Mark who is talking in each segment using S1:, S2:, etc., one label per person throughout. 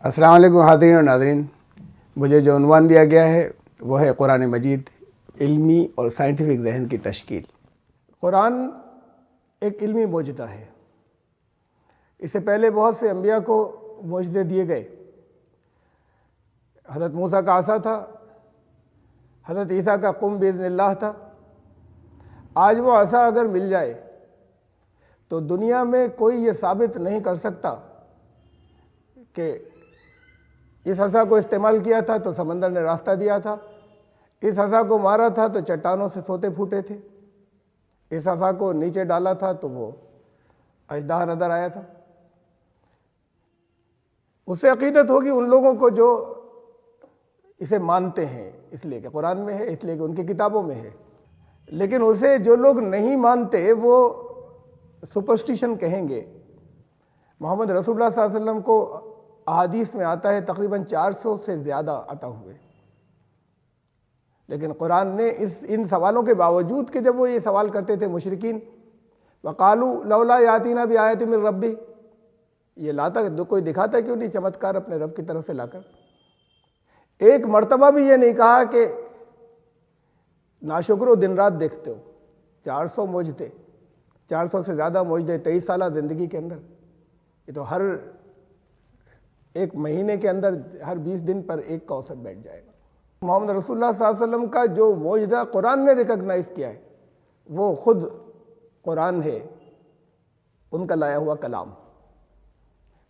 S1: السلام علیکم حاضرین و ناظرین، مجھے جو عنوان دیا گیا ہے وہ ہے قرآن مجید علمی اور سائنٹیفک ذہن کی تشکیل۔ قرآن ایک علمی معجزہ ہے۔ اس سے پہلے بہت سے انبیاء کو معجزے دیے گئے۔ حضرت موسیٰ کا عصا تھا، حضرت عیسیٰ کا قم باذن اللہ تھا۔ آج وہ عصا اگر مل جائے تو دنیا میں کوئی یہ ثابت نہیں کر سکتا کہ اس عصا کو استعمال کیا تھا تو سمندر نے راستہ دیا تھا، اس عصا کو مارا تھا تو چٹانوں سے سوتے پھوٹے تھے، اس عصا کو نیچے ڈالا تھا تو وہ اژدہا نظر آیا تھا۔ اس سے عقیدت ہوگی ان لوگوں کو جو اسے مانتے ہیں، اس لیے کہ قرآن میں ہے، اس لیے کہ ان کی کتابوں میں ہے۔ لیکن اسے جو لوگ نہیں مانتے وہ سپرسٹیشن کہیں گے۔ محمد رسول اللہ صلی اللہ علیہ وسلم کو احادیث میں آتا ہے تقریباً 400 سے زیادہ عطا ہوئے، لیکن قرآن نے ان سوالوں کے باوجود کہ جب وہ یہ سوال کرتے تھے مشرکین، وَقَالُوا لَوْلَا يَأْتِينَا بِآيَةٍ مِّن رَبِّهِ، یہ لاتا کوئی دکھاتا کیوں نہیں چمتکار اپنے رب کی طرف سے لا کر؟ ایک مرتبہ بھی یہ نہیں کہا کہ ناشکرو دن رات دیکھتے ہو۔ 400 معجزے، 400 سے زیادہ معجزے 23 سالہ زندگی کے اندر، یہ تو ہر ایک مہینے کے اندر ہر 20 دن پر ایک کا اوسط بیٹھ جائے گا۔ محمد رسول اللہ صلی اللہ علیہ وسلم کا جو معجزہ قرآن نے ریکگنائز کیا ہے وہ خود قرآن ہے، ان کا لایا ہوا کلام۔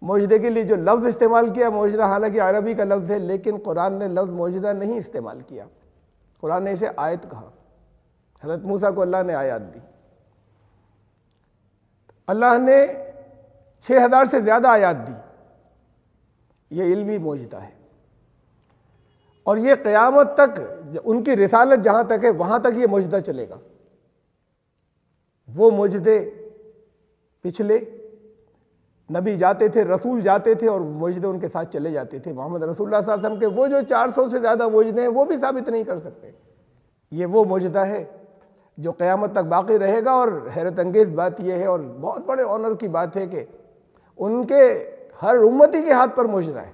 S1: معجزے کے لیے جو لفظ استعمال کیا، معجزہ حالانکہ عربی کا لفظ ہے لیکن قرآن نے لفظ معجزہ نہیں استعمال کیا، قرآن نے اسے آیت کہا۔ حضرت موسیٰ کو اللہ نے آیات دی، اللہ نے 6000 سے زیادہ آیات دی۔ یہ علمی معجزہ ہے، اور یہ قیامت تک ان کی رسالت جہاں تک ہے وہاں تک یہ معجزہ چلے گا۔ وہ معجزے پچھلے نبی جاتے تھے، رسول جاتے تھے اور معجزے ان کے ساتھ چلے جاتے تھے۔ محمد رسول اللہ صلی اللہ علیہ وسلم کے وہ جو 400 سے زیادہ معجزے ہیں وہ بھی ثابت نہیں کر سکتے۔ یہ وہ معجزہ ہے جو قیامت تک باقی رہے گا، اور حیرت انگیز بات یہ ہے اور بہت بڑے آنر کی بات ہے کہ ان کے ہر امتی کے ہاتھ پر معجزہ ہے۔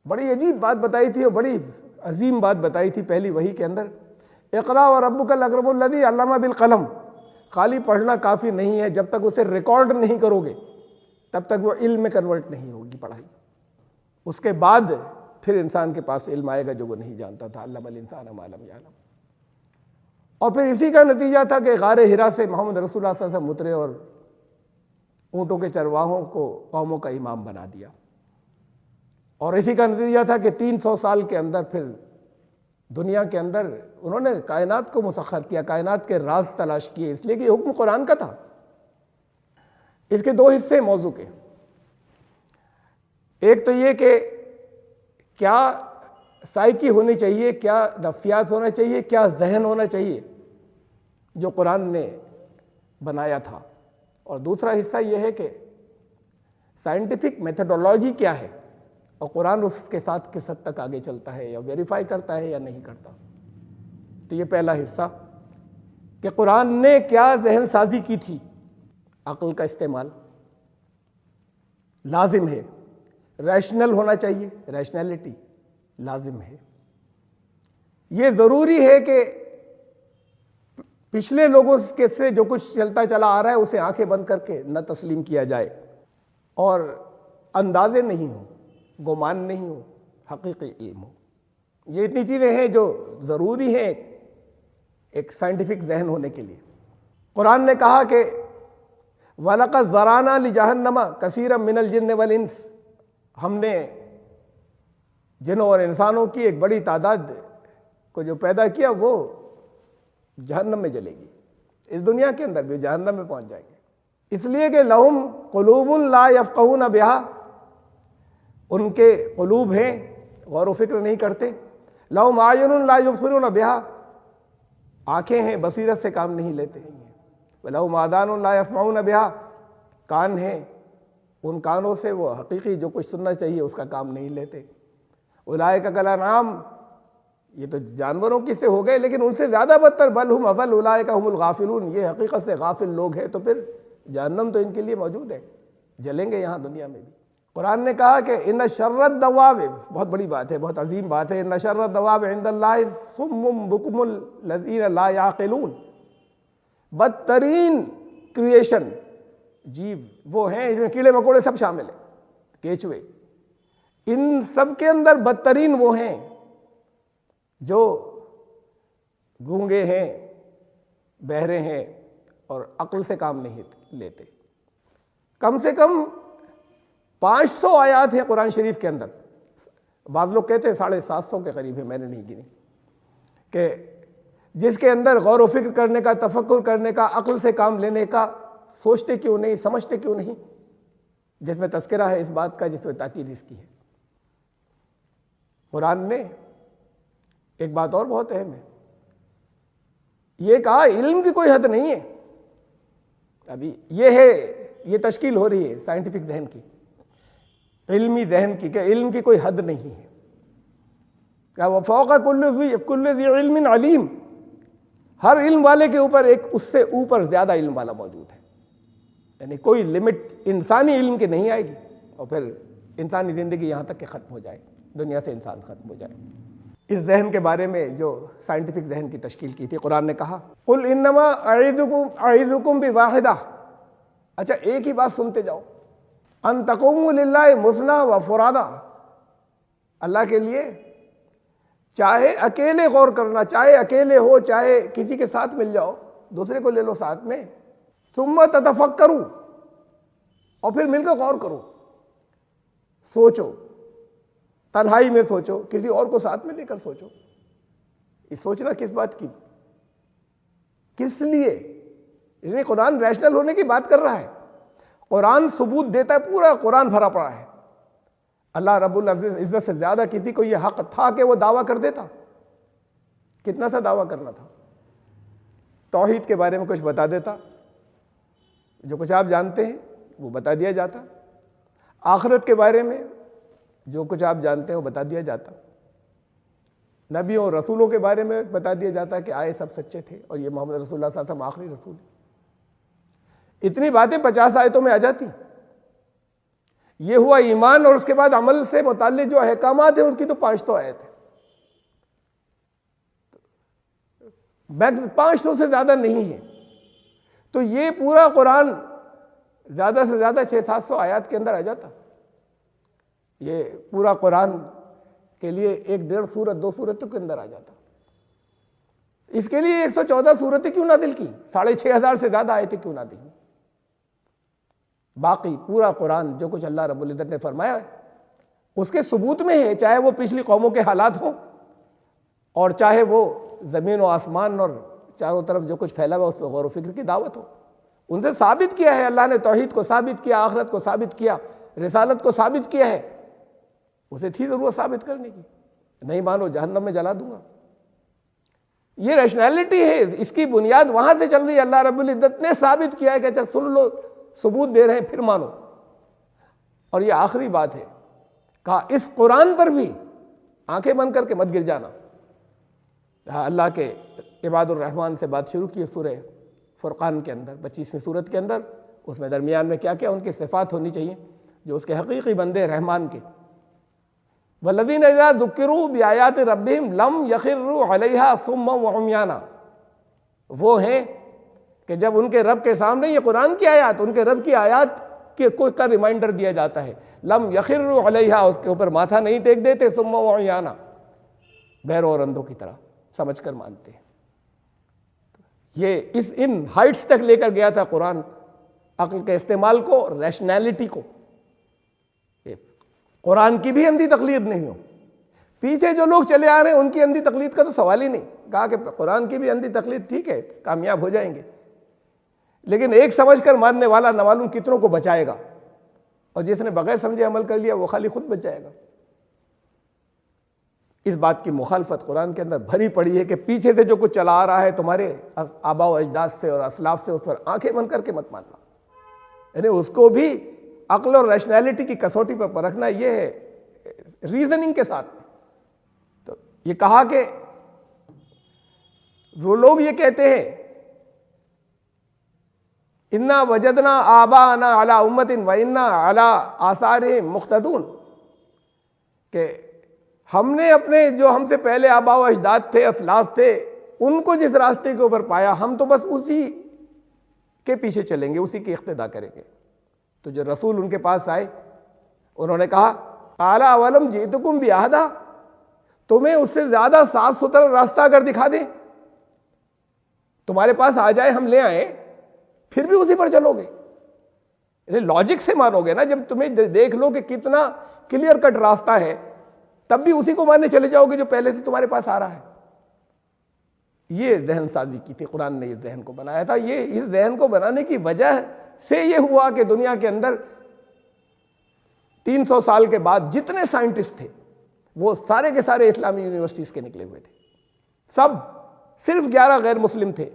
S1: بڑی عجیب بات بتائی تھی اور بڑی عظیم بات بتائی تھی پہلی وحی کے اندر، اقرا وربک الاکرم الذی علم بالقلم۔ خالی پڑھنا کافی نہیں ہے، جب تک اسے ریکارڈ نہیں کرو گے تب تک وہ علم میں کنورٹ نہیں ہوگی پڑھائی۔ اس کے بعد پھر انسان کے پاس علم آئے گا جو وہ نہیں جانتا تھا، علم الانسان ما لم یعلم۔ اور پھر اسی کا نتیجہ تھا کہ غار حرا سے محمد رسول اللہ صلی اللہ علیہ وسلم اترے اور اونٹوں کے چرواہوں کو قوموں کا امام بنا دیا، اور اسی کا نتیجہ تھا کہ 300 سال کے اندر پھر دنیا کے اندر انہوں نے کائنات کو مسخر کیا، کائنات کے راز تلاش کیے، اس لیے کہ یہ حکم قرآن کا تھا۔ اس کے 2 حصے موضوع کے، ایک تو یہ کہ کیا سائیکی ہونی چاہیے، کیا نفسیات ہونا چاہیے، کیا ذہن ہونا چاہیے جو قرآن نے بنایا تھا، اور دوسرا حصہ یہ ہے کہ سائنٹیفک میتھڈولوجی کیا ہے اور قرآن اس کے ساتھ کس حد تک آگے چلتا ہے یا ویریفائی کرتا ہے یا نہیں کرتا۔ تو یہ پہلا حصہ کہ قرآن نے کیا ذہن سازی کی تھی۔ عقل کا استعمال لازم ہے، ریشنل ہونا چاہیے، ریشنلٹی لازم ہے۔ یہ ضروری ہے کہ پچھلے لوگوں کے سے جو کچھ چلتا چلا آ رہا ہے اسے آنکھیں بند کر کے نہ تسلیم کیا جائے، اور اندازے نہیں ہوں، گمان نہیں ہو، حقیقی علم ہو۔ یہ اتنی چیزیں ہیں جو ضروری ہیں ایک سائنٹیفک ذہن ہونے کے لیے۔ قرآن نے کہا کہ وَلَقَدْ ذَرَأْنَا لِجَهَنَّمَ كَثِيرًا مِنَ الْجِنِّ وَالْإِنسِ، ہم نے جنوں اور انسانوں کی ایک بڑی تعداد کو جو پیدا کیا وہ جہنم میں جلے گی، اس دنیا کے اندر بھی جہنم میں پہنچ جائیں گے، اس لیے کہ لَهُمْ قُلُوبٌ لَا يَفْقَهُونَ بِهَا، ان کے قلوب ہیں غور و فکر نہیں کرتے، لَهُمْ أَعْيُنٌ لَا يُبْصِرُونَ بِهَا، آنکھیں ہیں بصیرت سے کام نہیں لیتے، وَلَهُمْ آذَانٌ لَا يَسْمَعُونَ بِهَا، کان ہیں ان کانوں سے وہ حقیقی جو کچھ سننا چاہیے اس کا کام نہیں لیتے۔ اولئک کالانعام، یہ تو جانوروں کی سے ہو گئے لیکن ان سے زیادہ بدتر، بل ہم اضل اولئک هم الغافلون، یہ حقیقت سے غافل لوگ ہیں۔ تو پھر جہنم تو ان کے لیے موجود ہے، جلیں گے یہاں دنیا میں بھی۔ قرآن نے کہا کہ ان شر الدواب، بہت بڑی بات ہے، بہت عظیم بات ہے، ان شر الدواب عند اللہ الصم بکم الذین لا یعقلون، بدترین کریشن جیو وہ ہیں، اس میں کیڑے مکوڑے سب شامل ہیں، کیچوے، ان سب کے اندر بدترین وہ ہیں جو گونگے ہیں، بہرے ہیں اور عقل سے کام نہیں لیتے۔ کم سے کم 500 آیات ہیں قرآن شریف کے اندر، بعض لوگ کہتے ہیں 750 کے قریب ہے، میں نے نہیں گنی، کہ جس کے اندر غور و فکر کرنے کا، تفکر کرنے کا، عقل سے کام لینے کا، سوچتے کیوں نہیں، سمجھتے کیوں نہیں، جس میں تذکرہ ہے اس بات کا، جس میں تاکید اس کی ہے۔ قرآن نے ایک بات اور بہت اہم ہے، یہ کہا علم کی کوئی حد نہیں ہے۔ ابھی یہ تشکیل ہو رہی ہے سائنٹیفک ذہن کی، علمی ذہن کی، کہ علم کی کوئی حد نہیں ہے، کہ وفوق کل ذی علم علیم، ہر علم والے کے اوپر ایک اس سے اوپر زیادہ علم والا موجود ہے، یعنی کوئی لمٹ انسانی علم کی نہیں آئے گی، اور پھر انسانی زندگی یہاں تک کہ ختم ہو جائے، دنیا سے انسان ختم ہو جائے۔ اس ذہن کے بارے میں جو سائنٹیفک ذہن کی تشکیل کی تھی، قرآن نے کہا قل انما اعظکم بواحدہ، اچھا ایک ہی بات سنتے جاؤ، ان تقوموا للہ مثنی و فرادا، اللہ کے لیے چاہے اکیلے غور کرنا، چاہے اکیلے ہو، چاہے کسی کے ساتھ مل جاؤ، دوسرے کو لے لو ساتھ میں، ثم تتفکروا، اور پھر مل کر غور کرو، سوچو، تنہائی میں سوچو، کسی اور کو ساتھ میں لے کر سوچو۔ یہ سوچنا کس بات کی، کس لیے؟ یعنی قرآن ریشنل ہونے کی بات کر رہا ہے، قرآن ثبوت دیتا ہے، پورا قرآن بھرا پڑا ہے۔ اللہ رب العزت سے زیادہ کسی کو یہ حق تھا کہ وہ دعویٰ کر دیتا؟ کتنا سا دعویٰ کرنا تھا؟ توحید کے بارے میں کچھ بتا دیتا، جو کچھ آپ جانتے ہیں وہ بتا دیا جاتا، آخرت کے بارے میں جو کچھ آپ جانتے ہیں وہ بتا دیا جاتا، نبیوں اور رسولوں کے بارے میں بتا دیا جاتا کہ آئے سب سچے تھے اور یہ محمد رسول اللہ صلی اللہ علیہ وسلم آخری رسول ہے۔ اتنی باتیں 50 آیتوں میں آ جاتی۔ یہ ہوا ایمان، اور اس کے بعد عمل سے متعلق جو احکامات ہیں ان کی تو 500 آیت ہے، 500 سے زیادہ نہیں ہے۔ تو یہ پورا قرآن زیادہ سے زیادہ 600-700 آیات کے اندر آ جاتا۔ یہ پورا قرآن کے لیے 1-1.5 سورت 2 سورتوں کے اندر آ جاتا۔ اس کے لیے 114 سورتیں کیوں نازل کی، 6,500 سے زیادہ آیتیں کیوں نازل کی؟ باقی پورا قرآن جو کچھ اللہ رب العزت نے فرمایا ہے اس کے ثبوت میں ہے، چاہے وہ پچھلی قوموں کے حالات ہوں، اور چاہے وہ زمین و آسمان اور چاروں طرف جو کچھ پھیلا ہوا اس پہ غور و فکر کی دعوت ہو۔ ان سے ثابت کیا ہے اللہ نے، توحید کو ثابت کیا، آخرت کو ثابت کیا، رسالت کو ثابت کیا ہے، اسے تھی ضرورت ثابت کرنے کی، نہیں مانو جہنم میں جلا دوں گا۔ یہ ریشنلٹی ہے، اس کی بنیاد وہاں سے چل رہی ہے۔ اللہ رب العزت نے ثابت کیا ہے کہ اچھا سن لو، ثبوت دے رہے ہیں، پھر مانو۔ اور یہ آخری بات ہے، کہا اس قرآن پر بھی آنکھیں بند کر کے مت گر جانا۔ اللہ کے عباد الرحمن سے بات شروع کی سورہ فرقان کے اندر، 25ویں سورت کے اندر، اس میں درمیان میں کیا کیا ان کی صفات ہونی چاہیے جو اس کے حقیقی بندے رحمان کے۔ والذین اذا ذکروا بآیات ربہم لم یخروا علیہا صما وعمیانا، وہ ہیں کہ جب ان کے رب کے سامنے یہ قرآن کی آیات، ان کے رب کی آیات کے کوئی کا ریمائنڈر دیا جاتا ہے، لم یخروا علیہا، اس کے اوپر ماتھا نہیں ٹیک دیتے، صما وعمیانا، بہروں اور اندھوں کی طرح سمجھ کر مانتے ہیں۔ یہ ان ہائٹس تک لے کر گیا تھا قرآن، عقل کے استعمال کو، ریشنیلٹی کو۔ قرآن کی بھی اندھی تقلید نہیں ہو، پیچھے جو لوگ چلے آ رہے ہیں ان کی اندھی تقلید کا تو سوال ہی نہیں۔ کہا کہ قرآن کی بھی اندھی تقلید ٹھیک ہے، کامیاب ہو جائیں گے، لیکن ایک سمجھ کر ماننے والا نہ معلوم کتنوں کو بچائے گا، اور جس نے بغیر سمجھے عمل کر لیا وہ خالی خود بچ جائے گا۔ اس بات کی مخالفت قرآن کے اندر بھری پڑی ہے کہ پیچھے سے جو کچھ چلا آ رہا ہے تمہارے آباء و اجداد سے اور اسلاف سے، اس پر آنکھیں بند کر کے مت ماننا، یعنی اس کو بھی عقل اور ریشنیلٹی کی کسوٹی پر پرکھنا، یہ ہے ریزننگ کے ساتھ۔ تو یہ کہا کہ وہ لوگ یہ کہتے ہیں انا وجدنا آباءنا علی امۃ و انا علی آثارہم مقتدون، کہ ہم نے اپنے جو ہم سے پہلے آباء و اجداد تھے، اسلاف تھے، ان کو جس راستے کے اوپر پایا ہم تو بس اسی کے پیچھے چلیں گے، اسی کی اقتدا کریں گے۔ تو جو رسول ان کے پاس آئے انہوں نے کہا قال اولم جئتکم بأہدی، تمہیں اس سے زیادہ صاف ستھرا راستہ اگر دکھا دیں، تمہارے پاس آ جائے، ہم لے آئیں، پھر بھی اسی پر چلو گے؟ لاجک سے مانو گے نا، جب تمہیں دیکھ لو کہ کتنا کلیئر کٹ راستہ ہے تب بھی اسی کو ماننے چلے جاؤ گے جو پہلے سے تمہارے پاس آ رہا ہے۔ یہ ذہن سازی کی تھی، قرآن نے اس ذہن کو بنایا تھا۔ یہ اس ذہن کو بنانے کی وجہ سے یہ ہوا کہ دنیا کے اندر 300 سال کے بعد جتنے سائنٹسٹ تھے وہ سارے کے سارے اسلامی یونیورسٹیز کے نکلے ہوئے تھے، سب، صرف 11 غیر مسلم تھے،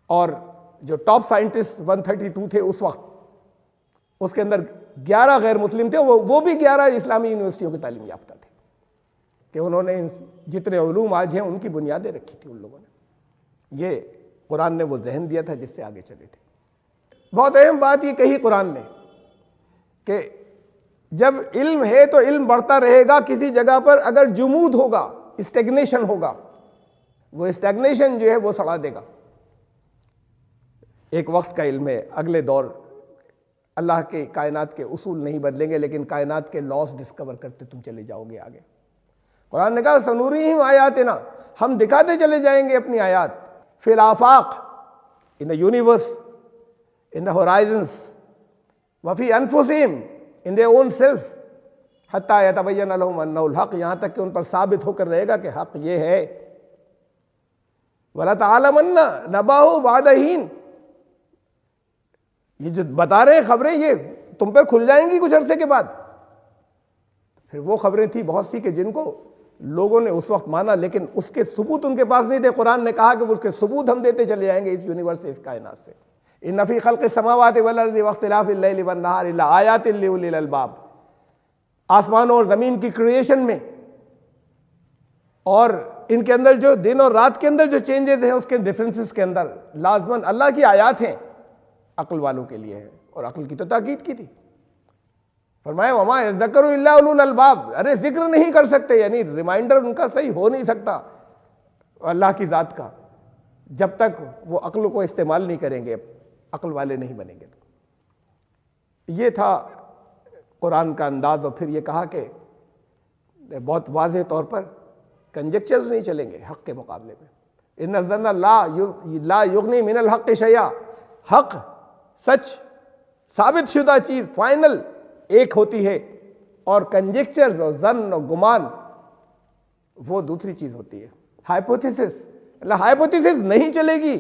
S1: اور جو ٹاپ سائنٹسٹ 132 تھے اس وقت، اس کے اندر 11 غیر مسلم تھے، وہ بھی 11 اسلامی یونیورسٹیوں کی تعلیم یافتہ تھے، کہ انہوں نے جتنے علوم آج ہیں ان کی بنیادیں رکھی تھی ان لوگوں نے۔ یہ قرآن نے وہ ذہن دیا تھا جس سے آگے چلے تھے۔ بہت اہم بات یہ کہی قرآن نے کہ جب علم ہے تو علم بڑھتا رہے گا، کسی جگہ پر اگر جمود ہوگا، اسٹیگنیشن ہوگا، وہ اسٹیگنیشن جو ہے وہ سڑا دے گا۔ ایک وقت کا علم ہے، اگلے دور اللہ کے کائنات کے اصول نہیں بدلیں گے، لیکن کائنات کے لاس ڈسکور کرتے تم چلے جاؤ گے آگے۔ قرآن نے کہا سنوریہم آیاتنا، ہم دکھاتے چلے جائیں گے اپنی آیات، فی الآفاق، in the universe, in the horizons، وفی انفسہم، in their own selves، حتی یتبین لہم انہ الحق، یہاں تک کہ ان پر ثابت ہو کر رہے گا کہ حق یہ ہے۔ وَلَتَعْلَمَنَّ نَبَأَهُ بَعْدَ حِینٍ، یہ جو بتا رہے ہیں خبریں یہ تم پر کھل جائیں گی کچھ عرصے کے بعد۔ پھر وہ خبریں تھی بہت سی کہ جن کو لوگوں نے اس وقت مانا، لیکن اس کے ثبوت ان کے پاس نہیں تھے۔ قرآن نے کہا کہ اس کے ثبوت ہم دیتے چلے جائیں گے اس یونیورس سے، اس کائنات سے۔ ان فی خلق السماوات والارض واختلاف اللیل والنہار لآیات لأولی الالباب، آسمانوں اور زمین کی کریشن میں اور ان کے اندر جو دن اور رات کے اندر جو چینجز ہیں اس کے ڈفرنسز کے اندر لازماً اللہ کی آیات ہیں، عقل والوں کے لیے ہے، اور عقل کی تو تاکید کی تھی۔ فرمایا وما یذکر الا اولو الالباب، ارے ذکر نہیں کر سکتے، یعنی ریمائنڈر ان کا صحیح ہو نہیں سکتا اللہ کی ذات کا جب تک وہ عقل کو استعمال نہیں کریں گے، عقل والے نہیں بنیں گے۔ یہ تھا قرآن کا انداز، اور پھر یہ کہا کہ بہت واضح طور پر کنجیکچرز نہیں چلیں گے حق کے مقابلے میں۔ ان الظن لا یغنی من الحق شیئا، حق، سچ، ثابت شدہ چیز، فائنل ایک ہوتی ہے، اور کنجیکچرز اور ظن اور گمان وہ دوسری چیز ہوتی ہے۔ ہائپوتھیسس، ہائپوتھیسس نہیں چلے گی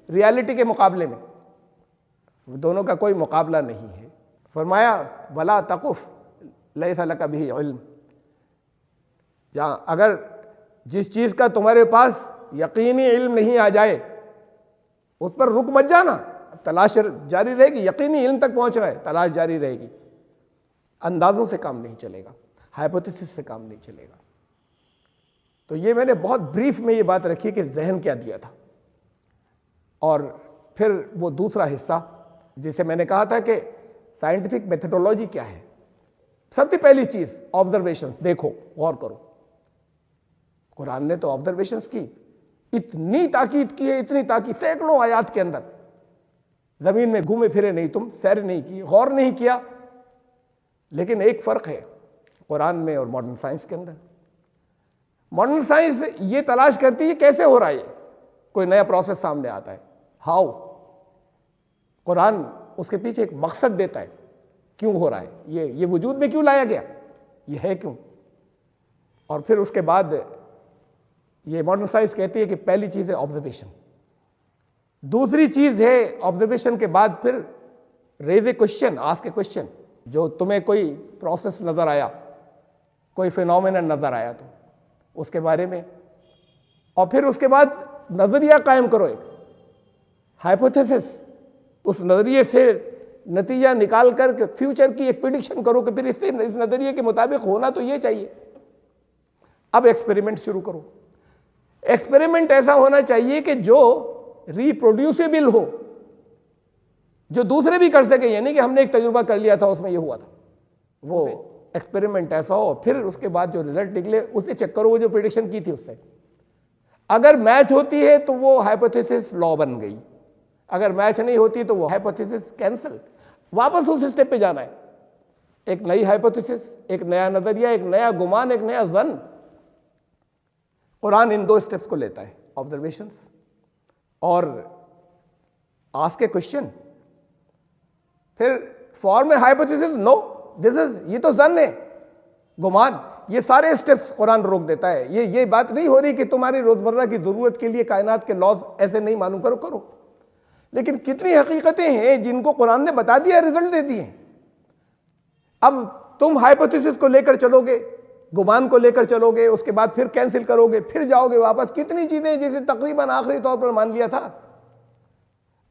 S1: ریالٹی کے مقابلے میں، دونوں کا کوئی مقابلہ نہیں ہے۔ فرمایا ولا تقف لیس لک بہ علم، جہاں اگر جس چیز کا تمہارے پاس یقینی علم نہیں آ جائے اس پر رک مت جانا، تلاش جاری رہے گی، یقینی علم تک پہنچ رہا ہے، تلاش جاری رہے گی۔ اندازوں سے کام نہیں چلے گا، ہائپوتھیسس سے کام نہیں چلے گا۔ تو یہ میں نے بہت بریف میں یہ بات رکھی کہ ذہن کیا دیا تھا، اور پھر وہ دوسرا حصہ جسے میں نے کہا تھا کہ سائنٹیفک میتھڈولوجی کیا ہے۔ سب سے پہلی چیز آبزرویشنز، دیکھو، غور کرو۔ قرآن نے تو آبزرویشنز کی اتنی تاکید کی ہے، اتنی تاکید، سینکڑوں آیات کے اندر۔ زمین میں گھومے پھرے نہیں تم، سیر نہیں کی، غور نہیں کیا۔ لیکن ایک فرق ہے قرآن میں اور ماڈرن سائنس کے اندر۔ ماڈرن سائنس یہ تلاش کرتی ہے کیسے ہو رہا ہے، کوئی نیا پروسیس سامنے آتا ہے، ہاؤ۔ قرآن اس کے پیچھے ایک مقصد دیتا ہے، کیوں ہو رہا ہے، یہ وجود میں کیوں لایا گیا، یہ ہے کیوں۔ اور پھر اس کے بعد یہ ماڈرن سائنس کہتی ہے کہ پہلی چیز ہے آبزرویشن، دوسری چیز ہے آبزرویشن کے بعد پھر raise a question, ask a question. جو تمہیں کوئی پروسیس نظر آیا، کوئی فینومینن نظر آیا تو اس کے بارے میں، اور پھر اس کے بعد نظریہ قائم کرو، ایک ہائپوتھیسس، اس نظریے سے نتیجہ نکال کر کے فیوچر کی ایک پریڈکشن کرو کہ پھر اس نظریے کے مطابق ہونا تو یہ چاہیے۔ اب ایکسپیریمنٹ شروع کرو۔ ایکسپیریمنٹ ایسا ہونا چاہیے کہ جو ریپروڈیوسیبل ہو، جو دوسرے بھی کر سکے. یہ نہیں کہ ہم نے ایک تجربہ کر لیا تھا اس میں یہ ہوا تھا. وہ ایکسپیریمنٹ ایسا ہو, پھر اس کے بعد جو رزلٹ نکلے اسے چیک کرو, وہ جو پریڈکشن کی تھی اس سے اگر میچ ہوتی ہے تو وہ ہائپوتھیسس لا بن گئی, اگر میچ نہیں ہوتی تو وہ ہائپوتھیسس کینسل. واپس اس اسٹیپ پہ جانا ہے, ایک نئی ہائپوتھیسس, ایک نیا نظریہ, ایک نیا گمان, ایک نیا ظن. قرآن ان 2 اسٹیپس کو لیتا ہے, آبزرویشنس اور آسک اے کوشچن. پھر فارم اے ہائپوتھیسس, نو دس از, یہ تو ظن ہے, گمان. یہ سارے اسٹیپس قرآن روک دیتا ہے. یہ بات نہیں ہو رہی کہ تمہاری روزمرہ کی ضرورت کے لیے کائنات کے لاز ایسے نہیں معلوم کرو. لیکن کتنی حقیقتیں ہیں جن کو قرآن نے بتا دیا, رزلٹ دے دیے. اب تم ہائپوتھیسس کو لے کر چلو گے, گمان کو لے کر چلو گے, اس کے بعد پھر کینسل کرو گے, پھر جاؤ گے واپس. کتنی چیزیں جسے تقریباً آخری طور پر مان لیا تھا,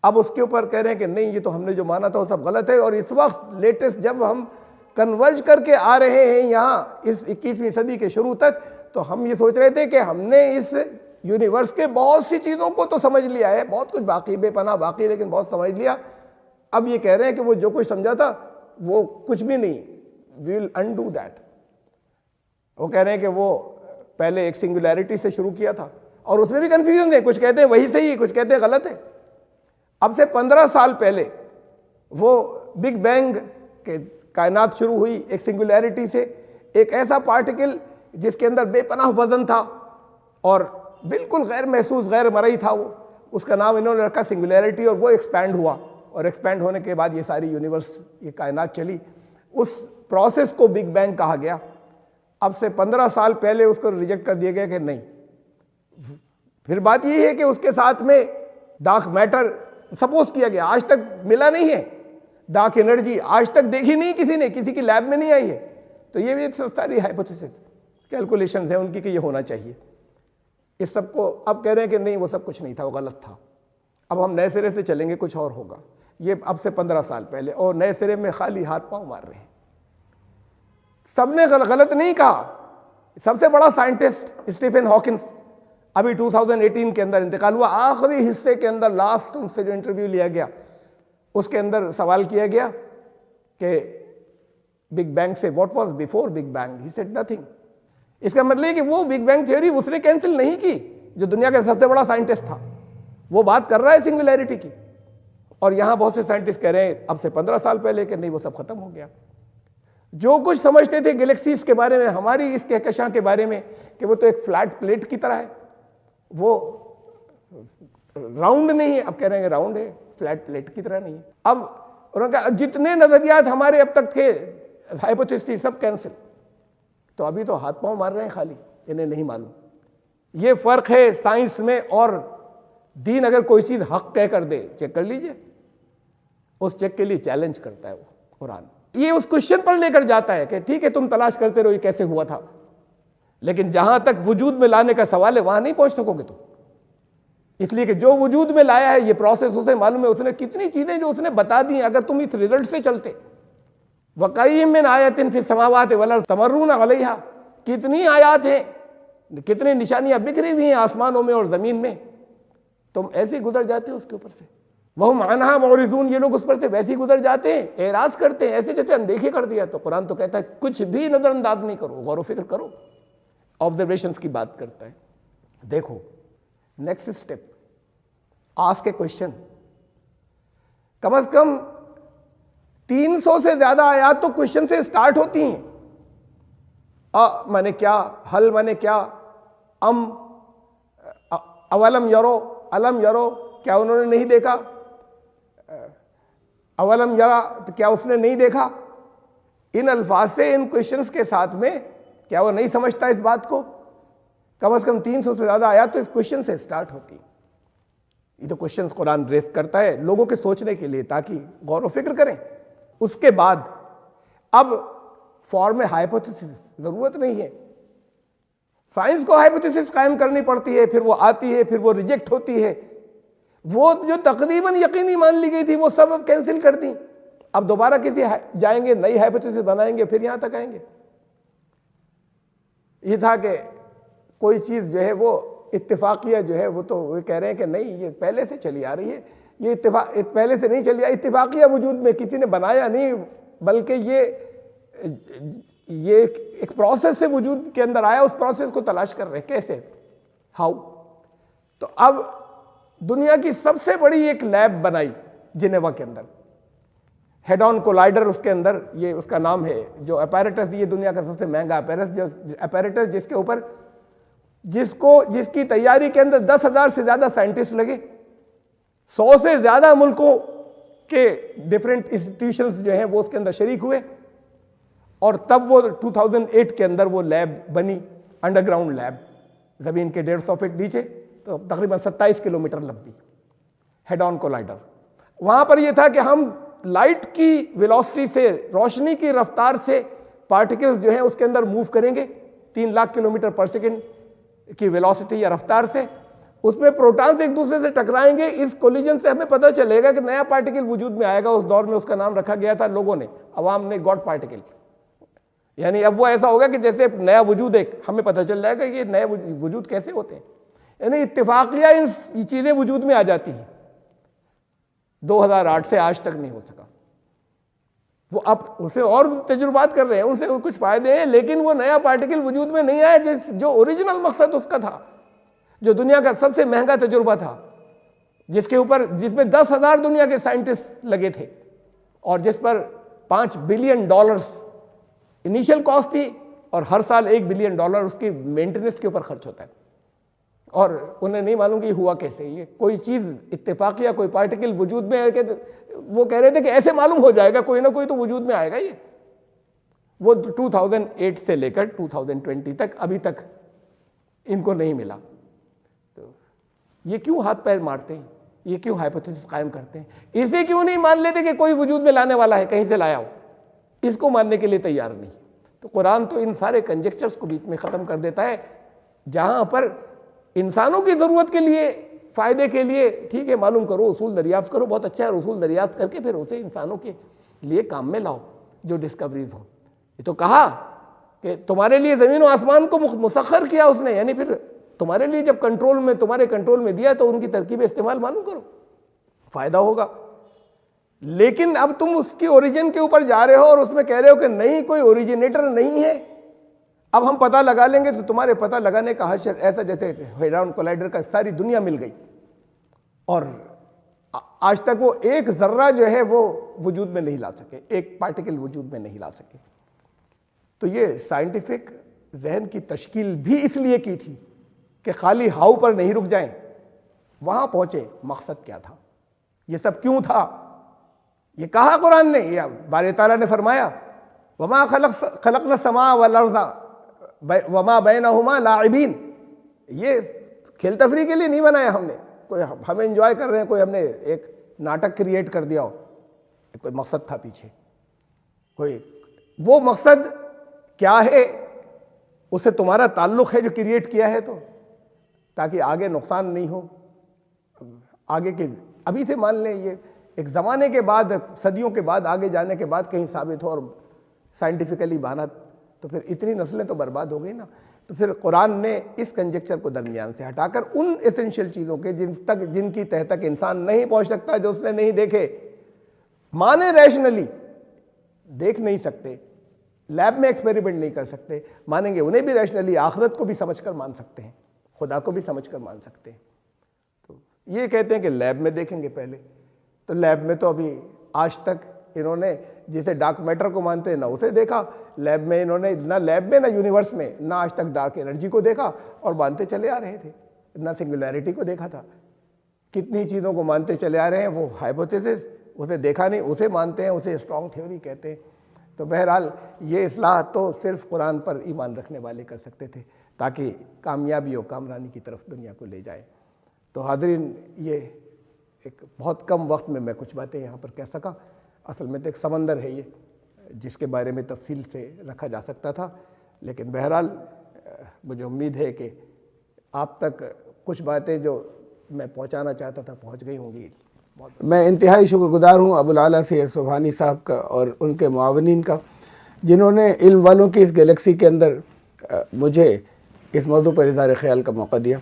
S1: اب اس کے اوپر کہہ رہے ہیں کہ نہیں, یہ تو ہم نے جو مانا تھا وہ سب غلط ہے. اور اس وقت لیٹسٹ جب ہم کنورج کر کے آ رہے ہیں یہاں اس 21ویں صدی کے شروع تک, تو ہم یہ سوچ رہے تھے کہ ہم نے اس یونیورس کے بہت سی چیزوں کو تو سمجھ لیا ہے, بہت کچھ باقی, بے پناہ باقی, لیکن بہت سمجھ لیا. اب یہ کہہ رہے ہیں کہ وہ جو کچھ سمجھا تھا وہ کچھ بھی نہیں, وی ول انڈو دیٹ. وہ کہہ رہے ہیں کہ وہ پہلے ایک سنگولیرٹی سے شروع کیا تھا اور اس میں بھی کنفیوژن ہے, کچھ کہتے ہیں وہی صحیح ہے, کچھ کہتے ہیں غلط ہے. اب سے 15 سال پہلے وہ بگ بینگ کے کائنات شروع ہوئی ایک سنگولیرٹی سے, ایک ایسا پارٹیکل جس کے اندر بے پناہ وزن تھا اور بالکل غیر محسوس, غیر مرئی تھا وہ, اس کا نام انہوں نے رکھا سنگولیرٹی. اور وہ ایکسپینڈ ہوا, اور ایکسپینڈ ہونے کے بعد یہ ساری یونیورس, یہ کائنات چلی. اس پروسیس کو بگ بینگ کہا گیا. اب سے 15 سال پہلے اس کو ریجیکٹ کر دیا گیا کہ نہیں. پھر بات یہ ہے کہ اس کے ساتھ میں ڈارک میٹر سپوز کیا گیا, آج تک ملا نہیں ہے. ڈارک انرجی آج تک دیکھی نہیں کسی نے, کسی کی لیب میں نہیں آئی ہے. تو یہ بھی ساری ہائپوتھیسس, کیلکولیشنز ہیں ان کی کہ یہ ہونا چاہیے. اس سب کو اب کہہ رہے ہیں کہ نہیں, وہ سب کچھ نہیں تھا, وہ غلط تھا. اب ہم نئے سرے سے چلیں گے, کچھ اور ہوگا. یہ اب سے 15 سال پہلے, اور نئے سرے میں خالی ہاتھ پاؤں مار رہے ہیں. سب نے غلط نہیں کہا. سب سے بڑا سائنٹسٹ اسٹیفن ہاکنس ابھی 2018 کے اندر انتقال ہوا. آخری حصے کے اندر, لاسٹ ان سے جو انٹرویو لیا گیا اس کے اندر سوال کیا گیا کہ بگ بینگ سے what was before big bang, he said nothing. اس کا مطلب ہے کہ وہ بگ بینگ تھیوری اس نے کینسل نہیں کی. جو دنیا کا سب سے بڑا سائنٹسٹ تھا وہ بات کر رہا ہے سنگولیرٹی کی, اور یہاں بہت سے سائنٹسٹ کہہ رہے ہیں اب سے 15 سال پہلے کہ نہیں, وہ سب ختم ہو گیا. جو کچھ سمجھتے تھے گلیکسیز کے بارے میں, ہماری اس کہکشاں کے بارے میں, کہ وہ تو ایک فلیٹ پلیٹ کی طرح ہے, وہ راؤنڈ نہیں ہے. اب کہہ رہے ہیں راؤنڈ ہے, فلیٹ پلیٹ کی طرح نہیں ہے. اب انہوں نے کہا جتنے نظریات ہمارے اب تک تھے ہائپوتھیسس سب کینسل. تو ابھی تو ہاتھ پاؤں مار رہے ہیں خالی, انہیں نہیں معلوم. یہ فرق ہے سائنس میں اور دین. اگر کوئی چیز حق کہہ کر دے, چیک کر لیجئے, اس چیک کے لیے چیلنج کرتا ہے وہ قرآن. یہ اس کوشچن پر لے کر جاتا ہے کہ ٹھیک ہے تم تلاش کرتے رہو یہ کیسے ہوا تھا, لیکن جہاں تک وجود میں لانے کا سوال ہے وہاں نہیں پہنچ سکو گے تم. اس لیے کہ جو وجود میں لایا ہے یہ پروسیس اسے معلوم ہے, اس نے کتنی چیزیں جو اس نے بتا دی. اگر تم اس رزلٹ سے چلتے, وَقَيِّم مِّنْ آیَةٍ فِي السَّمَاوَاتِ وَالْأَرْضِ تَمَرُّونَ عَلَيْهَا, کتنی آیات ہیں, کتنی نشانیاں بکھری ہوئی ہیں آسمانوں میں اور زمین میں, تم ایسے گزر جاتے ہو اس کے اوپر سے. وَهُمْ عَنْهَا مُعْرِضُونَ, یہ لوگ اس پر سے ویسے ہی گزر جاتے ہیں, اعراض کرتے ہیں, ایسے جیسے اندیکھے کر دیا. تو قرآن تو کہتا ہے کچھ بھی نظر انداز نہیں کرو, غور و فکر کرو. آبزرویشنز کی بات کرتا ہے. دیکھو next step, ask a question. کم از کم 300 سے زیادہ آیات تو کوشچن سے سٹارٹ ہوتی ہیں. مانے کیا, حل مانے کیا, اولم یرو, الم یرو, کیا انہوں نے نہیں دیکھا, اولم یرا, کیا اس نے نہیں دیکھا. ان الفاظ سے, ان کوشچنز کے ساتھ میں, کیا وہ نہیں سمجھتا اس بات کو. کم از کم 300 سے زیادہ آیات تو اس کوشچن سے سٹارٹ ہوتی ہیں. یہ تو کوشچنز قرآن ریس کرتا ہے لوگوں کے سوچنے کے لیے تاکہ غور و فکر کریں. اس کے بعد اب فارم ہائپوتھیسس ضرورت نہیں ہے. سائنس کو ہائپوتھیسس قائم کرنی پڑتی ہے, پھر وہ آتی ہے, پھر وہ ریجیکٹ ہوتی ہے. وہ جو تقریباً یقینی مان لی گئی تھی وہ سب اب کینسل کر دی. اب دوبارہ کسی جائیں گے, نئی ہائپوتھیسس بنائیں گے, پھر یہاں تک آئیں گے. یہ تھا کہ کوئی چیز جو ہے وہ اتفاقیہ جو ہے وہ تو وہ کہہ رہے ہیں کہ نہیں یہ پہلے سے چلی آ رہی ہے, یہ اتفاق پہلے سے نہیں چلی آئی، اتفاقیہ وجود میں کسی نے بنایا نہیں، بلکہ یہ ایک پروسیس سے وجود کے اندر آیا، اس پروسیس کو تلاش کر رہے ہیں کیسے، ہاؤ. تو اب دنیا کی سب سے بڑی ایک لیب بنائی جنیوا کے اندر، ہیڈ آن کولائڈر اس کے اندر، یہ اس کا نام ہے، جو اپیریٹس، یہ دنیا کا سب سے مہنگا اپیریٹس، جس کے اوپر جس کی تیاری کے اندر 10,000 سے زیادہ سائنٹسٹ لگے، 100 سے زیادہ ملکوں کے ڈیفرنٹ انسٹیٹیوشنز جو ہیں وہ اس کے اندر شریک ہوئے، اور تب وہ 2008 کے اندر وہ لیب بنی، انڈر گراؤنڈ لیب، زمین کے 150 فٹ نیچے، تو تقریباً 27 کلومیٹر لمبی، ہیڈ آن کولائڈر. وہاں پر یہ تھا کہ ہم لائٹ کی ویلوسٹی سے، روشنی کی رفتار سے پارٹیکلز جو ہیں اس کے اندر موو کریں گے 3 لاکھ کلومیٹر پر سیکنڈ کی ویلوسٹی یا رفتار سے، اس میں پروٹونز ایک دوسرے سے ٹکرائیں گے. اس کولیجن سے ہمیں پتہ چلے گا کہ نیا پارٹیکل وجود میں آئے گا. اس دور میں اس کا نام رکھا گیا تھا، لوگوں نے، عوام نے، گاڈ پارٹیکل. یعنی اب وہ ایسا ہوگا کہ جیسے نیا وجود ایک ہمیں پتہ چل جائے گا کہ یہ نئے وجود کیسے ہوتے ہیں. یعنی اتفاقیہ ان چیزیں وجود میں آ جاتی ہیں. 2008 سے آج تک نہیں ہو سکا. وہ اب اسے اور تجربات کر رہے ہیں، اسے کچھ فائدے ہیں، لیکن وہ نیا پارٹیکل وجود میں نہیں آیا جو اوریجنل مقصد اس کا تھا، جو دنیا کا سب سے مہنگا تجربہ تھا، جس میں 10,000 دنیا کے سائنٹسٹ لگے تھے، اور جس پر $5 بلین انیشل کاسٹ تھی، اور ہر سال $1 بلین اس کی مینٹیننس کے اوپر خرچ ہوتا ہے. اور انہیں نہیں معلوم کہ یہ ہوا کیسے. یہ کوئی چیز اتفاقیہ، کوئی پارٹیکل وجود میں ہے کہ وہ کہہ رہے تھے کہ ایسے معلوم ہو جائے گا، کوئی نہ کوئی تو وجود میں آئے گا. یہ وہ 2008 سے لے کر 2020 تک ابھی تک ان کو نہیں ملا. تو یہ کیوں ہاتھ پیر مارتے ہیں؟ یہ کیوں ہائپوتھیسس قائم کرتے ہیں؟ اسے کیوں نہیں مان لیتے کہ کوئی وجود میں لانے والا ہے، کہیں سے لایا ہو؟ اس کو ماننے کے لیے تیار نہیں. تو قرآن تو ان سارے کنجیکچرز کو بیچ میں ختم کر دیتا ہے. جہاں پر انسانوں کی ضرورت کے لیے، فائدے کے لیے، ٹھیک ہے، معلوم کرو، اصول دریافت کرو، بہت اچھا ہے، اصول دریافت کر کے پھر اسے انسانوں کے لیے کام میں لاؤ جو ڈسکوریز ہوں. یہ تو کہا کہ تمہارے لیے زمین و آسمان کو مسخر کیا اس نے، یعنی پھر تمہارے لیے جب تمہارے کنٹرول میں دیا تو ان کی ترکیب استعمال معلوم کرو، فائدہ ہوگا. لیکن اب تم اس کی اوریجن کے اوپر جا رہے ہو اور اس میں کہہ رہے ہو کہ نہیں، کوئی اوریجنیٹر نہیں ہے، اب ہم پتہ لگا لیں گے. تو تمہارے پتہ لگانے کا حشر ایسا جیسے ہیڈ آن کولائڈر کا ساری دنیا مل گئی، اور آج تک وہ ایک ذرہ جو ہے وہ وجود میں نہیں لا سکے، ایک پارٹیکل وجود میں نہیں لا سکے. تو یہ سائنٹیفک ذہن کی تشکیل بھی اس لیے کی تھی کہ خالی ہاؤ پر نہیں رک جائیں، وہاں پہنچے مقصد کیا تھا، یہ سب کیوں تھا. یہ کہا قرآن نے، یہ باری تعالیٰ نے فرمایا وَمَا خَلَقْنَا السَّمَاءَ وَالْأَرْضَ وَمَا بَيْنَهُمَا لَاعِبِينَ. یہ کھیل تفریح کے لیے نہیں بنایا ہم نے، کوئی ہمیں انجوائے کر رہے ہیں، کوئی ہم نے ایک ناٹک کریٹ کر دیا ہو. کوئی مقصد تھا پیچھے، کوئی وہ مقصد کیا ہے، اسے تمہارا تعلق ہے جو کریٹ کیا ہے، تو تاکہ آگے نقصان نہیں ہو. آگے کے ابھی سے مان لیں، یہ ایک زمانے کے بعد، صدیوں کے بعد، آگے جانے کے بعد کہیں ثابت ہو اور سائنٹیفیکلی بانا، تو پھر اتنی نسلیں تو برباد ہو گئی نا. تو پھر قرآن نے اس کنجیکچر کو درمیان سے ہٹا کر ان ایسنشیل چیزوں کے جن کی تہ تک انسان نہیں پہنچ سکتا، جو اس نے نہیں دیکھے، مانے ریشنلی دیکھ نہیں سکتے، لیب میں ایکسپیریمنٹ نہیں کر سکتے، مانیں گے انہیں بھی ریشنلی، آخرت کو بھی سمجھ کر مان سکتے ہیں، خدا کو بھی سمجھ کر مان سکتے ہیں. تو یہ کہتے ہیں کہ لیب میں دیکھیں گے پہلے. تو لیب میں تو ابھی آج تک انہوں نے جسے ڈارک میٹر کو مانتے ہیں نہ اسے دیکھا لیب میں، انہوں نے نہ لیب میں، نہ یونیورس میں، نہ آج تک ڈارک انرجی کو دیکھا، اور مانتے چلے آ رہے تھے. نہ سنگولیرٹی کو دیکھا تھا. کتنی چیزوں کو مانتے چلے آ رہے ہیں، وہ ہائپوتھیسس، اسے دیکھا نہیں، اسے مانتے ہیں، اسے اسٹرانگ تھیوری کہتے ہیں. تو بہرحال یہ اصلاح تو صرف قرآن پر ایمان رکھنے والے کر سکتے تھے تاکہ کامیابی و کامرانی کی طرف دنیا کو لے جائے. تو حاضرین، یہ ایک بہت کم وقت میں کچھ باتیں یہاں پر کہہ سکا. اصل میں تو ایک سمندر ہے یہ، جس کے بارے میں تفصیل سے رکھا جا سکتا تھا، لیکن بہرحال مجھے امید ہے کہ آپ تک کچھ باتیں جو میں پہنچانا چاہتا تھا پہنچ گئی ہوں گی. میں انتہائی شکر گزار ہوں ابو العالیٰ سید سبحانی صاحب کا اور ان کے معاونین کا، جنہوں نے علم والوں کی اس گلیکسی کے اندر مجھے اس موضوع پر اظہار خیال کا موقع دیا.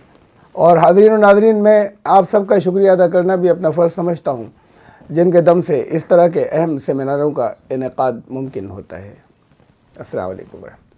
S1: اور حاضرین و ناظرین، میں آپ سب کا شکریہ ادا کرنا بھی اپنا فرض سمجھتا ہوں، جن کے دم سے اس طرح کے اہم سیمیناروں کا انعقاد ممکن ہوتا ہے۔ السلام علیکم ورحمۃ اللہ۔